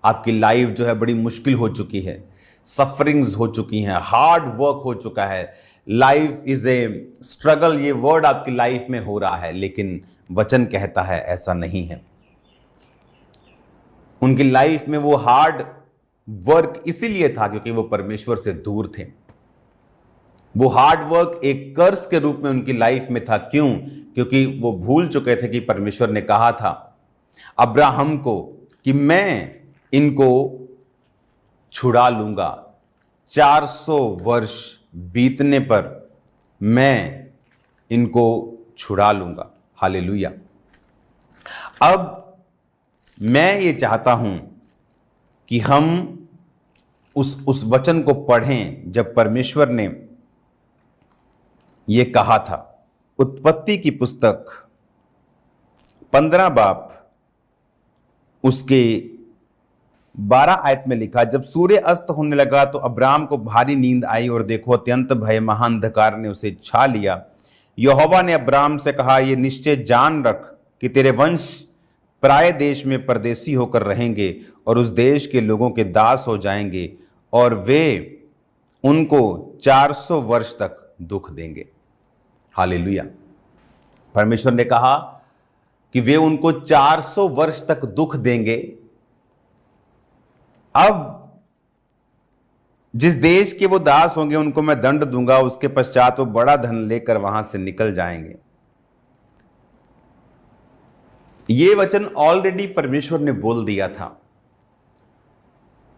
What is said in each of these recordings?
आपकी लाइफ जो है बड़ी मुश्किल हो चुकी है, सफरिंग्स हो चुकी हैं, हार्ड वर्क हो चुका है, लाइफ इज ए स्ट्रगल, ये वर्ड आपकी लाइफ में हो रहा है, लेकिन वचन कहता है ऐसा नहीं है। उनकी लाइफ में वो हार्ड वर्क इसीलिए था क्योंकि वो परमेश्वर से दूर थे। वो हार्ड वर्क एक कर्स के रूप में उनकी लाइफ में था। क्यों? क्योंकि वो भूल चुके थे कि परमेश्वर ने कहा था अब्राहम को कि मैं इनको छुड़ा लूंगा, 400 वर्ष बीतने पर मैं इनको छुड़ा लूंगा। हालेलुया। अब मैं ये चाहता हूं कि हम उस वचन को पढ़ें जब परमेश्वर ने ये कहा था। उत्पत्ति की पुस्तक 15 बाब उसके 12 आयत में लिखा, जब सूर्य अस्त होने लगा तो अब्राम को भारी नींद आई और देखो अत्यंत भय महान अंधकार ने उसे छा लिया। यहोवा ने अब्राम से कहा, ये निश्चय जान रख कि तेरे वंश पराए देश में परदेसी होकर रहेंगे और उस देश के लोगों के दास हो जाएंगे और वे उनको 400 वर्ष तक दुख देंगे। हालेलुया। परमेश्वर ने कहा कि वे उनको 400 वर्ष तक दुख देंगे। अब जिस देश के वो दास होंगे उनको मैं दंड दूंगा, उसके पश्चात वो बड़ा धन लेकर वहां से निकल जाएंगे। ये वचन ऑलरेडी परमेश्वर ने बोल दिया था।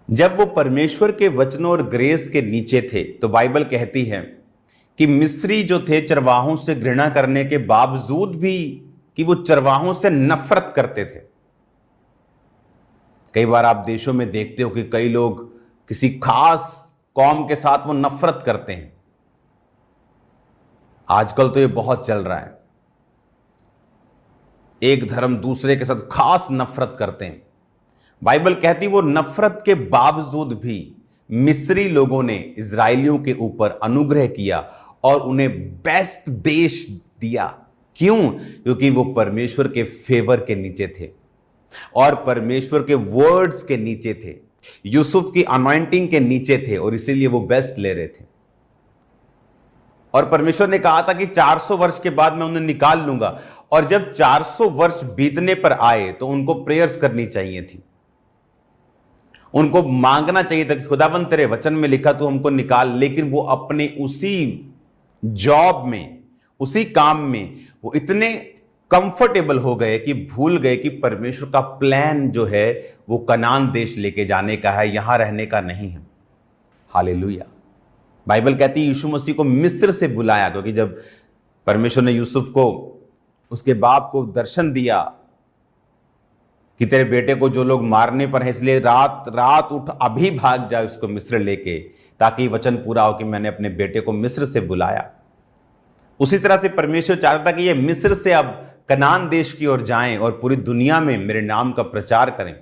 जब वो परमेश्वर के वचनों और ग्रेस के नीचे थे तो बाइबल कहती है कि मिस्री जो थे चरवाहों से घृणा करने के बावजूद भी कि वो चरवाहों से नफरत करते थे। कई बार आप देशों में देखते हो कि कई लोग किसी खास कौम के साथ वो नफरत करते हैं। आजकल तो ये बहुत चल रहा है, एक धर्म दूसरे के साथ खास नफरत करते हैं। बाइबल कहती वो नफरत के बावजूद भी मिस्री लोगों ने इजरायलियों के ऊपर अनुग्रह किया और उन्हें बेस्ट देश दिया। क्यों? क्योंकि वो परमेश्वर के फेवर के नीचे थे और परमेश्वर के वर्ड्स के नीचे थे, यूसुफ की अनॉइंटिंग के नीचे थे और इसीलिए वो बेस्ट ले रहे थे। और परमेश्वर ने कहा था कि 400 वर्ष के बाद मैं उन्हें निकाल लूंगा। और जब 400 वर्ष बीतने पर आए तो उनको प्रेयर्स करनी चाहिए थी, उनको मांगना चाहिए था कि खुदाबंद तेरे वचन में लिखा तू हमको निकाल। लेकिन वो अपने उसी जॉब में, उसी काम में वो इतने कंफर्टेबल हो गए कि भूल गए कि परमेश्वर का प्लान जो है वो कनान देश लेके जाने का है, यहां रहने का नहीं है। हालेलुया। बाइबल कहती है यीशु मसीह को मिस्र से बुलाया, क्योंकि जब परमेश्वर ने यूसुफ को, उसके बाप को दर्शन दिया कि तेरे बेटे को जो लोग मारने पर हैं, इसलिए रात रात उठ अभी भाग जाए उसको मिस्र लेके, ताकि वचन पूरा हो कि मैंने अपने बेटे को मिस्र से बुलाया। उसी तरह से परमेश्वर चाहता था कि ये मिस्र से अब कनान देश की ओर जाएं और पूरी दुनिया में मेरे नाम का प्रचार करें।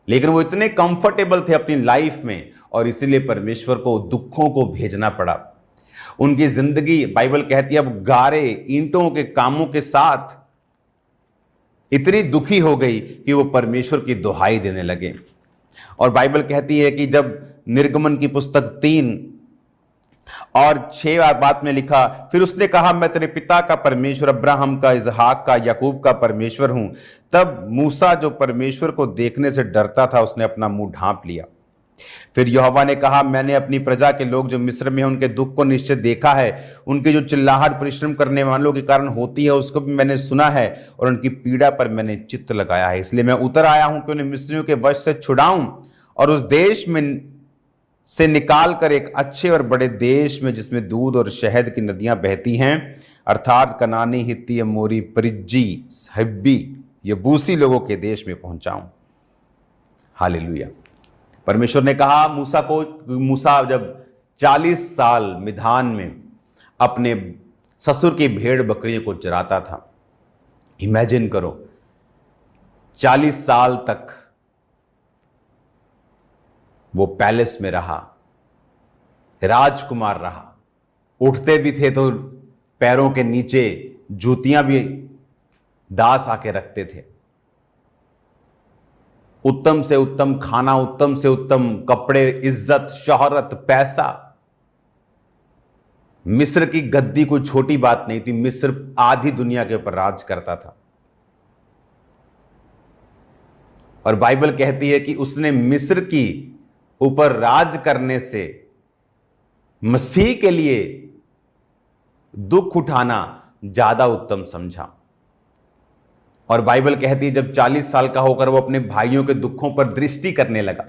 लेकिन वो इतने कंफर्टेबल थे अपनी लाइफ में और इसीलिए परमेश्वर को दुखों को भेजना पड़ा। उनकी जिंदगी, बाइबल कहती है, अब गारे ईंटों के कामों के साथ इतनी दुखी हो गई कि वो परमेश्वर की दुहाई देने लगे। और बाइबल कहती है कि जब निर्गमन की पुस्तक 3 और 6 बात में लिखा, फिर उसने कहा मैं तेरे पिता का परमेश्वर, अब्राहम का, इसहाक का, याकूब का परमेश्वर हूं। तब मूसा जो परमेश्वर को देखने से डरता था उसने अपना मुंह ढांप लिया। फिर यहोवा ने कहा, मैंने अपनी प्रजा के लोग जो मिस्र में हैं उनके दुख को निश्चय देखा है, उनकी जो चिल्लाहट परिश्रम करने वालों के कारण होती है उसको भी मैंने सुना है और उनकी पीड़ा पर मैंने चित्त लगाया है। इसलिए मैं उतर आया हूं कि उन्हें मिस्रियों के वश से छुड़ाऊं और उस देश में से निकाल कर एक अच्छे और बड़े देश में जिसमें दूध और शहद की नदियां बहती हैं, अर्थात कनानी, हित्ती, अमोरी, परिज्जी, हिब्बी, यबूसी लोगों के देश में पहुंचाऊं। हालेलुया। परमेश्वर ने कहा मूसा को, मूसा जब 40 साल मिधान में अपने ससुर की भेड़ बकरियों को चराता था, इमेजिन करो 40 साल तक वो पैलेस में रहा, राजकुमार रहा, उठते भी थे तो पैरों के नीचे जूतियां भी दास आके रखते थे। उत्तम से उत्तम खाना, उत्तम से उत्तम कपड़े, इज्जत, शोहरत, पैसा। मिस्र की गद्दी कोई छोटी बात नहीं थी। मिस्र आधी दुनिया के ऊपर राज करता था। और बाइबल कहती है कि उसने मिस्र की ऊपर राज करने से मसीह के लिए दुख उठाना ज्यादा उत्तम समझा। और बाइबल कहती है जब 40 साल का होकर वो अपने भाइयों के दुखों पर दृष्टि करने लगा,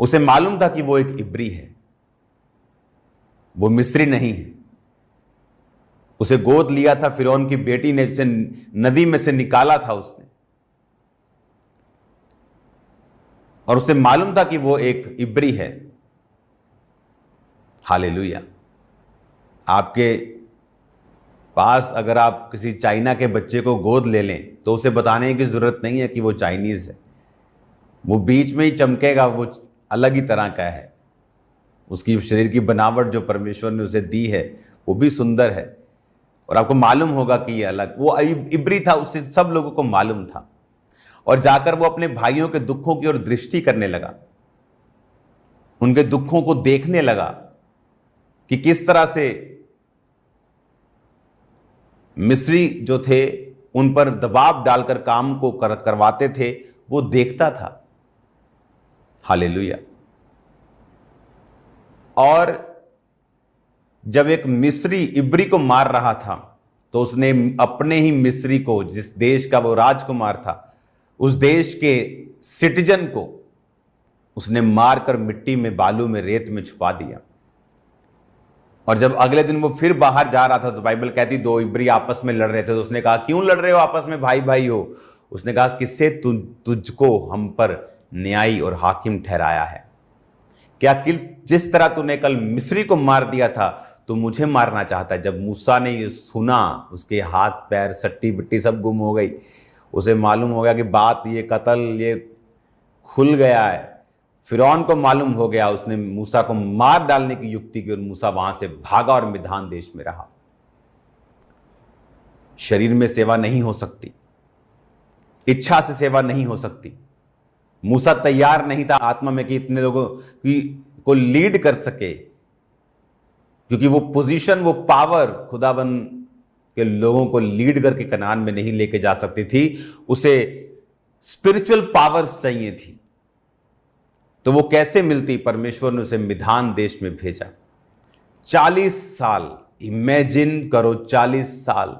उसे मालूम था कि वो एक इब्री है, वो मिस्री नहीं है। उसे गोद लिया था फिरौन की बेटी ने, उसे नदी में से निकाला था उसने, और उसे मालूम था कि वो एक इब्री है। हालेलुया। आपके पास अगर आप किसी चाइना के बच्चे को गोद ले लें तो उसे बताने की जरूरत नहीं है कि वो चाइनीज है। वो बीच में ही चमकेगा, वो अलग ही तरह का है। उसकी शरीर की बनावट जो परमेश्वर ने उसे दी है वो भी सुंदर है, और आपको मालूम होगा कि ये अलग, वो इब्री था, उससे सब लोगों को मालूम था। और जाकर वो अपने भाइयों के दुखों की ओर दृष्टि करने लगा, उनके दुखों को देखने लगा कि किस तरह से मिस्री जो थे उन पर दबाव डालकर काम को करवाते थे, वो देखता था। हालेलुया। और जब एक मिस्री इब्री को मार रहा था तो उसने अपने ही मिस्री को, जिस देश का वो राजकुमार था, उस देश के सिटीजन को उसने मारकर मिट्टी में, बालू में, रेत में छुपा दिया। और जब अगले दिन वो फिर बाहर जा रहा था तो बाइबल कहती दो इब्री आपस में लड़ रहे थे, तो उसने कहा क्यों लड़ रहे हो आपस में, भाई भाई हो? उसने कहा किससे तुझको हम पर न्यायी और हाकिम ठहराया है? क्या जिस तरह तूने कल मिस्री को मार दिया था तो मुझे मारना चाहता है? जब मूसा ने ये सुना, उसके हाथ पैर, सट्टी बिट्टी सब गुम हो गई। उसे मालूम हो गया कि बात, ये कत्ल, ये खुल गया है। फिरौन को मालूम हो गया, उसने मूसा को मार डालने की युक्ति की और मूसा वहां से भागा और मिधान देश में रहा। शरीर में सेवा नहीं हो सकती, इच्छा से सेवा नहीं हो सकती। मूसा तैयार नहीं था आत्मा में कि इतने लोगों को लीड कर सके, क्योंकि वो पोजीशन, वो पावर खुदाबंद के लोगों को लीड करके कनान में नहीं लेके जा सकती थी। उसे स्पिरिचुअल पावर्स चाहिए थी। तो वो कैसे मिलती? परमेश्वर ने उसे मिधान देश में भेजा। 40 साल, इमेजिन करो, 40 साल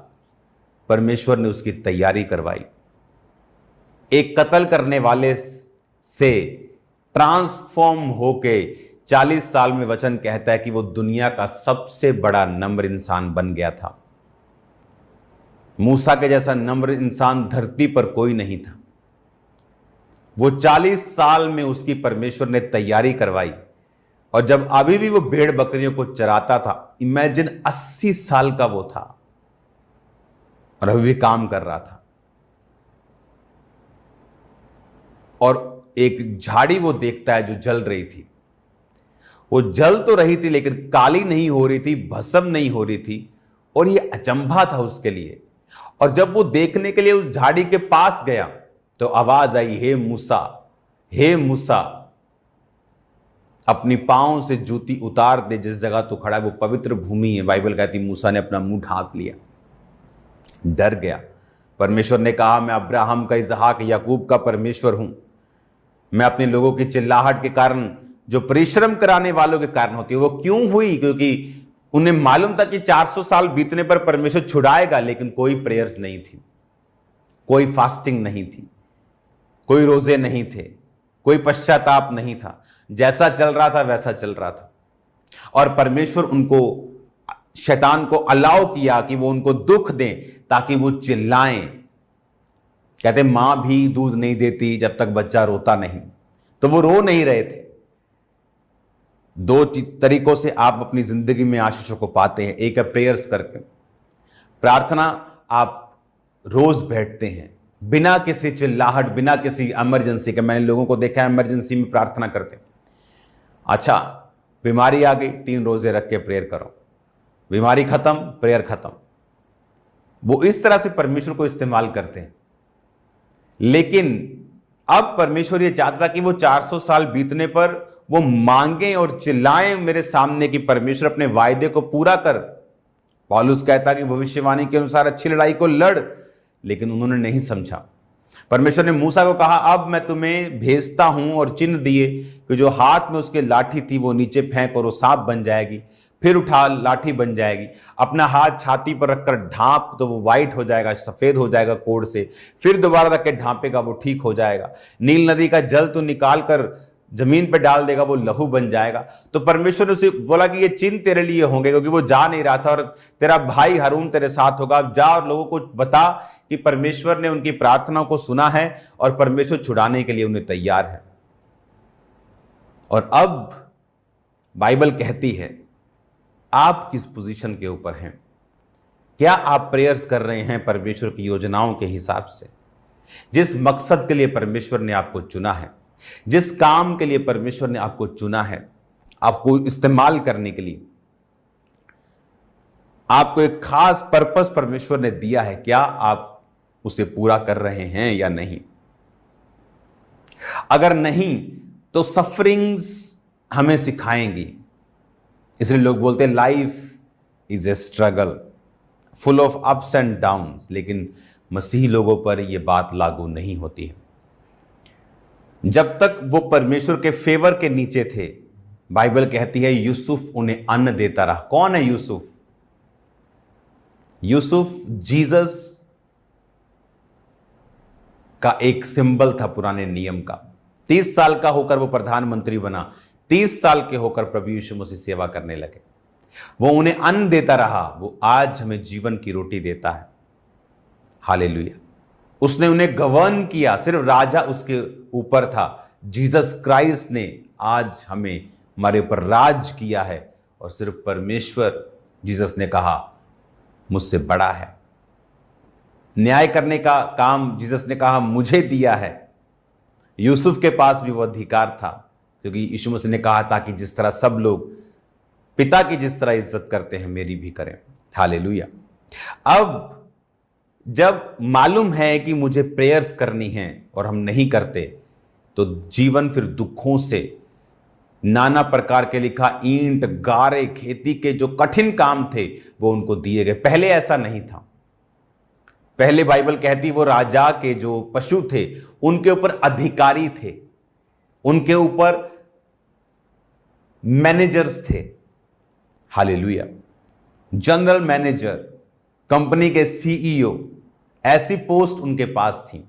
परमेश्वर ने उसकी तैयारी करवाई। एक कत्ल करने वाले से ट्रांसफॉर्म होके 40 साल में वचन कहता है कि वो दुनिया का सबसे बड़ा नम्र इंसान बन गया था। मूसा के जैसा नम्र इंसान धरती पर कोई नहीं था। वो 40 साल में उसकी परमेश्वर ने तैयारी करवाई। और जब अभी भी वो भेड़ बकरियों को चराता था, इमेजिन 80 साल का वो था और अभी भी काम कर रहा था। और एक झाड़ी वो देखता है जो जल रही थी। वो जल तो रही थी लेकिन काली नहीं हो रही थी, भस्म नहीं हो रही थी, और ये अचंभा था उसके लिए। और जब वो देखने के लिए उस झाड़ी के पास गया तो आवाज आई, हे मूसा, हे मूसा, अपनी पांव से जूती उतार दे, जिस जगह तू खड़ा है वो पवित्र भूमि है। बाइबल कहती मूसा ने अपना मुंह ढांप लिया, डर गया। परमेश्वर ने कहा, मैं अब्राहम का, इसहाक, याकूब का परमेश्वर हूं। मैं अपने लोगों की चिल्लाहट के कारण, जो परिश्रम कराने वालों के कारण होती है, वो क्यों हुई? क्योंकि उन्हें मालूम था कि 400 साल बीतने पर परमेश्वर छुड़ाएगा, लेकिन कोई प्रेयर्स नहीं थी, कोई फास्टिंग नहीं थी, कोई रोजे नहीं थे, कोई पश्चाताप नहीं था। जैसा चल रहा था वैसा चल रहा था। और परमेश्वर उनको, शैतान को अलाउ किया कि वो उनको दुख दें ताकि वो चिल्लाएं। कहते मां भी दूध नहीं देती जब तक बच्चा रोता नहीं। तो वो रो नहीं रहे थे। 2 तरीकों से आप अपनी जिंदगी में आशीषों को पाते हैं। एक है प्रेयर्स करके, प्रार्थना आप रोज बैठते हैं बिना किसी चिल्लाहट, बिना किसी इमरजेंसी के। मैंने लोगों को देखा है इमरजेंसी में प्रार्थना करते। अच्छा, बीमारी आ गई, 3 रोजे रख के प्रेयर करो, बीमारी खत्म, प्रेयर खत्म। वो इस तरह से परमेश्वर को इस्तेमाल करते हैं। लेकिन अब परमेश्वर ये चाहता था कि वो 400 साल बीतने पर वो मांगे और चिल्लाएं मेरे सामने कि परमेश्वर अपने वायदे को पूरा कर। पौलुस कहता कि भविष्यवाणी के अनुसार अच्छी लड़ाई को लड़, लेकिन उन्होंने नहीं समझा। परमेश्वर ने मूसा को कहा, अब मैं तुम्हें भेजता हूं, और चिन्ह दिए कि जो हाथ में उसके लाठी थी वो नीचे फेंक और वो सांप बन जाएगी, फिर उठा लाठी बन जाएगी, अपना हाथ छाती पर रखकर ढांप तो वो वाइट हो जाएगा, सफेद हो जाएगा कोढ़ से, फिर दोबारा रख के ढांपेगा वो ठीक हो जाएगा, नील नदी का जल तो निकाल कर जमीन पर डाल देगा वो लहू बन जाएगा। तो परमेश्वर ने उसे बोला कि ये चिन्ह तेरे लिए होंगे, क्योंकि वो जा नहीं रहा था, और तेरा भाई हारून तेरे साथ होगा। अब जा और लोगों को बता कि परमेश्वर ने उनकी प्रार्थनाओं को सुना है और परमेश्वर छुड़ाने के लिए उन्हें तैयार है। और अब बाइबल कहती है, आप किस पोजीशन के ऊपर हैं? क्या आप प्रेयर्स कर रहे हैं परमेश्वर की योजनाओं के हिसाब से? जिस मकसद के लिए परमेश्वर ने आपको चुना है, जिस काम के लिए परमेश्वर ने आपको चुना है, आपको इस्तेमाल करने के लिए, आपको एक खास पर्पस परमेश्वर ने दिया है, क्या आप उसे पूरा कर रहे हैं या नहीं? अगर नहीं तो सफरिंग्स हमें सिखाएंगी। इसलिए लोग बोलते हैं life is a struggle full of ups and downs, लेकिन मसीही लोगों पर यह बात लागू नहीं होती है। जब तक वो परमेश्वर के फेवर के नीचे थे, बाइबल कहती है यूसुफ उन्हें अन्न देता रहा। कौन है यूसुफ? यूसुफ जीसस का एक सिंबल था पुराने नियम का। 30 साल का होकर वो प्रधानमंत्री बना, 30 साल के होकर प्रभु यीशु मसीह सेवा करने लगे। वो उन्हें अन्न देता रहा, वो आज हमें जीवन की रोटी देता है। हालेलुया। उसने उन्हें गवर्न किया, सिर्फ राजा उसके ऊपर था। जीसस क्राइस्ट ने आज हमारे ऊपर राज किया है, और सिर्फ परमेश्वर, जीसस ने कहा मुझसे बड़ा है। न्याय करने का काम जीसस ने कहा मुझे दिया है। यूसुफ के पास भी वो अधिकार था, क्योंकि यीशु मसीह ने कहा था कि जिस तरह सब लोग पिता की जिस तरह इज्जत करते हैं मेरी भी करें। हालेलुया। अब जब मालूम है कि मुझे प्रेयर्स करनी है और हम नहीं करते, तो जीवन फिर दुखों से, नाना प्रकार के लिखा ईंट गारे खेती के जो कठिन काम थे वो उनको दिए गए। पहले ऐसा नहीं था। पहले बाइबल कहती वो राजा के जो पशु थे उनके ऊपर अधिकारी थे, उनके ऊपर मैनेजर्स थे। हालेलुया। जनरल मैनेजर, कंपनी के सीईओ, ऐसी पोस्ट उनके पास थी।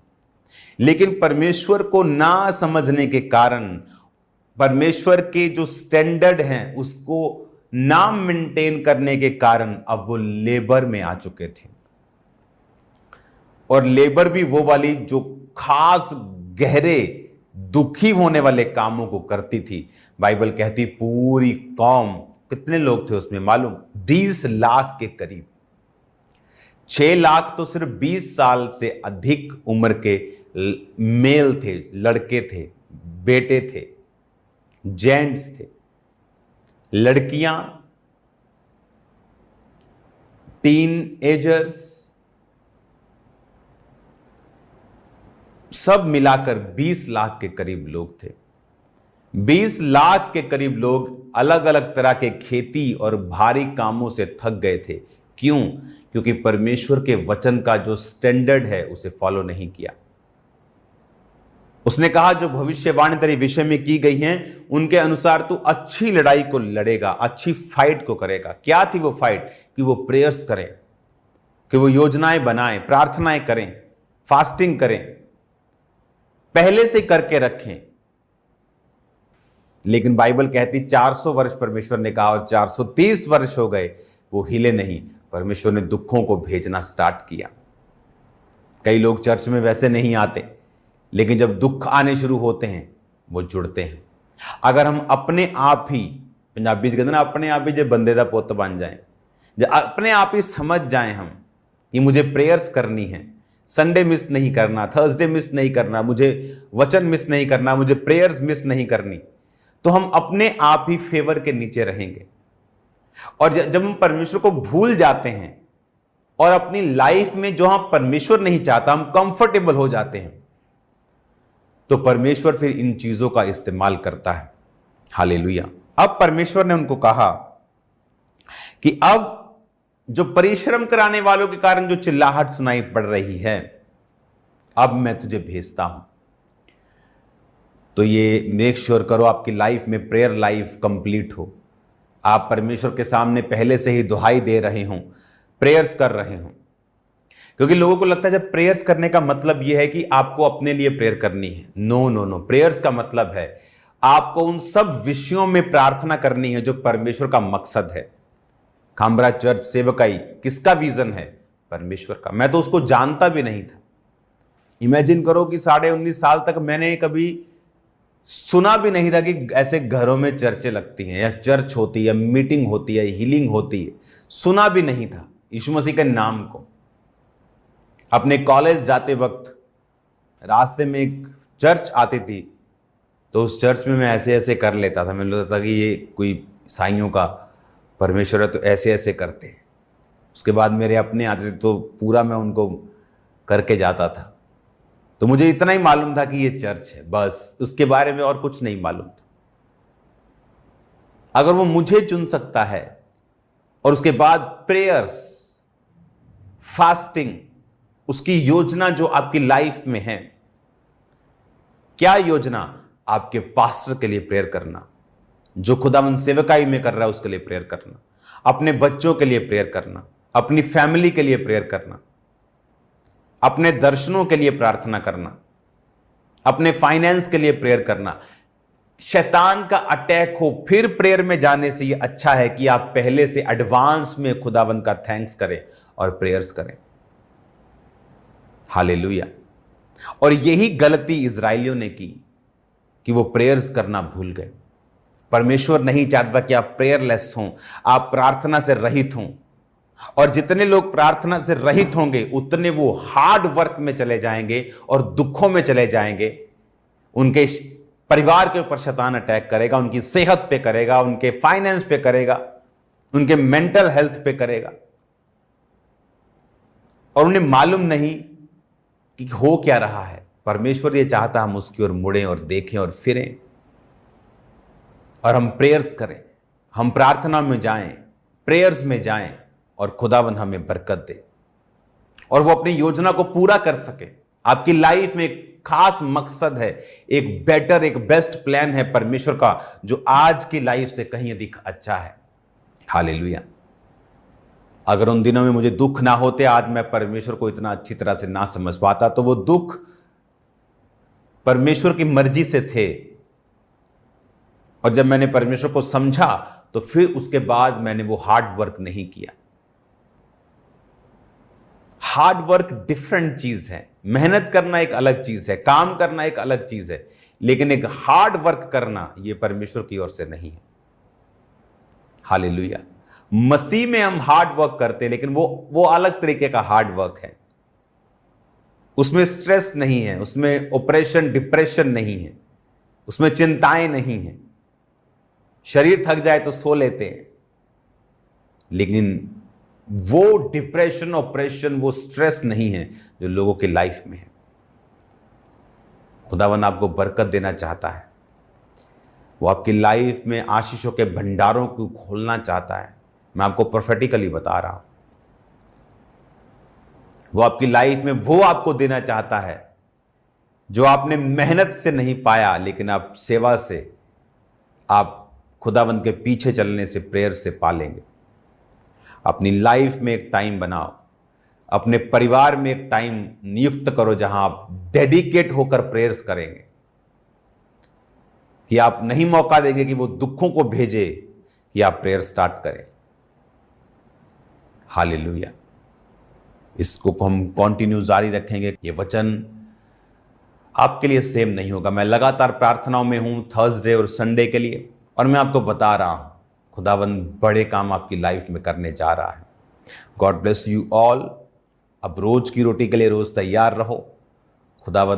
लेकिन परमेश्वर को ना समझने के कारण, परमेश्वर के जो स्टैंडर्ड हैं उसको ना मेंटेन करने के कारण अब वो लेबर में आ चुके थे। और लेबर भी वो वाली जो खास गहरे दुखी होने वाले कामों को करती थी। बाइबल कहती पूरी कौम, कितने लोग थे उसमें मालूम? 20 लाख के करीब। 6 लाख तो सिर्फ 20 साल से अधिक उम्र के मेल थे, लड़के थे, बेटे थे, जेंट्स थे। लड़कियां, टीन एजर्स, सब मिलाकर 20 लाख के करीब लोग थे। 20 लाख के करीब लोग अलग अलग तरह के खेती और भारी कामों से थक गए थे। क्यों? क्योंकि परमेश्वर के वचन का जो स्टैंडर्ड है उसे फॉलो नहीं किया। उसने कहा जो भविष्यवाणी तेरे विषय में की गई हैं उनके अनुसार तू अच्छी लड़ाई को लड़ेगा, अच्छी फाइट को करेगा। क्या थी वो फाइट? कि वो प्रेयर्स करें, कि वो योजनाएं बनाएं, प्रार्थनाएं करें, फास्टिंग करें, पहले से करके रखें। लेकिन बाइबल कहती 400 वर्ष परमेश्वर ने कहा और 430 वर्ष हो गए, वो हिले नहीं। परमेश्वर ने दुखों को भेजना स्टार्ट किया। कई लोग चर्च में वैसे नहीं आते, लेकिन जब दुख आने शुरू होते हैं वो जुड़ते हैं। अगर हम अपने आप ही, पंजाबी कहते ना, अपने आप ही जो बंदे दा पुत्त बन जाएं, जब अपने आप ही समझ जाएं हम कि मुझे प्रेयर्स करनी है, संडे मिस नहीं करना, थर्सडे मिस नहीं करना, मुझे वचन मिस नहीं करना, मुझे प्रेयर्स मिस नहीं करनी, तो हम अपने आप ही फेवर के नीचे रहेंगे। और जब हम परमेश्वर को भूल जाते हैं और अपनी लाइफ में जो हम परमेश्वर नहीं चाहता, हम कंफर्टेबल हो जाते हैं, तो परमेश्वर फिर इन चीजों का इस्तेमाल करता है। हालेलुया। अब परमेश्वर ने उनको कहा कि अब जो परिश्रम कराने वालों के कारण जो चिल्लाहट सुनाई पड़ रही है, अब मैं तुझे भेजता हूं। तो ये मेक श्योर करो आपकी लाइफ में प्रेयर लाइफ कंप्लीट हो, आप परमेश्वर के सामने पहले से ही दुहाई दे रहे हो, प्रेयर्स कर रहे हो। क्योंकि लोगों को लगता है जब प्रेयर्स करने का मतलब यह है कि आपको अपने लिए प्रेयर करनी है। नो नो नो, प्रेयर्स का मतलब है आपको उन सब विषयों में प्रार्थना करनी है जो परमेश्वर का मकसद है। खामरा चर्च सेवकाई किसका विजन है? परमेश्वर का। मैं तो उसको जानता भी नहीं था। इमेजिन करो कि 19.5 साल तक मैंने कभी सुना भी नहीं था कि ऐसे घरों में चर्चें लगती हैं या चर्च होती है, मीटिंग होती है, हीलिंग होती है। सुना भी नहीं था यीशु मसीह के नाम को। अपने कॉलेज जाते वक्त रास्ते में एक चर्च आती थी, तो उस चर्च में मैं ऐसे ऐसे कर लेता था। मैं लगता था कि ये कोई ईसाइयों का परमेश्वर है तो ऐसे ऐसे करते हैं। उसके बाद मेरे अपने आते थे तो पूरा मैं उनको करके जाता था। तो मुझे इतना ही मालूम था कि ये चर्च है, बस उसके बारे में और कुछ नहीं मालूम था। अगर वो मुझे चुन सकता है और उसके बाद प्रेयर्स, फास्टिंग, उसकी योजना जो आपकी लाइफ में है, क्या योजना? आपके पास्टर के लिए प्रेयर करना, जो खुदावंद सेवकाई में कर रहा है उसके लिए प्रेयर करना, अपने बच्चों के लिए प्रेयर करना, अपनी फैमिली के लिए प्रेयर करना, अपने दर्शनों के लिए प्रार्थना करना, अपने फाइनेंस के लिए प्रेयर करना। शैतान का अटैक हो फिर प्रेयर में जाने से यह अच्छा है कि आप पहले से एडवांस में खुदावंद का थैंक्स करें और प्रेयर्स करें। हालेलुया। और यही गलती इजरायलियों ने की कि वो प्रेयर्स करना भूल गए। परमेश्वर नहीं चाहता कि आप प्रेयरलेस हों, आप प्रार्थना से रहित हों। और जितने लोग प्रार्थना से रहित होंगे उतने वो हार्ड वर्क में चले जाएंगे और दुखों में चले जाएंगे। उनके परिवार के ऊपर शैतान अटैक करेगा, उनकी सेहत पे करेगा, उनके फाइनेंस पे करेगा, उनके मेंटल हेल्थ पे करेगा, और उन्हें मालूम नहीं कि हो क्या रहा है। परमेश्वर ये चाहता हम उसकी ओर मुड़ें और देखें और फिरें और हम प्रेयर्स करें, हम प्रार्थना में जाएं, प्रेयर्स में जाएं और खुदावंद हमें बरकत दे और वो अपनी योजना को पूरा कर सके। आपकी लाइफ में एक खास मकसद है, एक बेटर, एक बेस्ट प्लान है परमेश्वर का, जो आज की लाइफ से कहीं अधिक अच्छा है। हालेलुया। अगर उन दिनों में मुझे दुख ना होते, आज मैं परमेश्वर को इतना अच्छी तरह से ना समझ पाता, तो वो दुख परमेश्वर की मर्जी से थे। और जब मैंने परमेश्वर को समझा तो फिर उसके बाद मैंने वो हार्ड वर्क नहीं किया। हार्ड वर्क डिफरेंट चीज है, मेहनत करना एक अलग चीज है, काम करना एक अलग चीज है, लेकिन एक हार्ड वर्क करना यह परमेश्वर की ओर से नहीं है। हालेलुया। मसीह में हम हार्ड वर्क करते हैं, लेकिन वो अलग तरीके का हार्ड वर्क है। उसमें स्ट्रेस नहीं है, उसमें ऑपरेशन डिप्रेशन नहीं है, उसमें चिंताएं नहीं है। शरीर थक जाए तो सो लेते हैं, लेकिन वो डिप्रेशन, ऑपरेशन, वो स्ट्रेस नहीं है जो लोगों की लाइफ में है। खुदावन आपको बरकत देना चाहता है, वो आपकी लाइफ में आशीषों के भंडारों को खोलना चाहता है। मैं आपको प्रोफेटिकली बता रहा हूं, वो आपकी लाइफ में वो आपको देना चाहता है जो आपने मेहनत से नहीं पाया, लेकिन आप सेवा से, आप खुदावंद के पीछे चलने से, प्रेयर से पा लेंगे। अपनी लाइफ में एक टाइम बनाओ, अपने परिवार में एक टाइम नियुक्त करो जहां आप डेडिकेट होकर प्रेयर्स करेंगे, कि आप नहीं मौका देंगे कि वो दुखों को भेजे कि आप प्रेयर स्टार्ट करें। हालेलुया। इसको हम कंटिन्यू जारी रखेंगे। ये वचन आपके लिए सेम नहीं होगा। मैं लगातार प्रार्थनाओं में हूं थर्सडे और संडे के लिए, और मैं आपको बता रहा हूं खुदावंद बड़े काम आपकी लाइफ में करने जा रहा है। God bless you all. अब रोज की रोटी के लिए रोज तैयार रहो। खुदावंद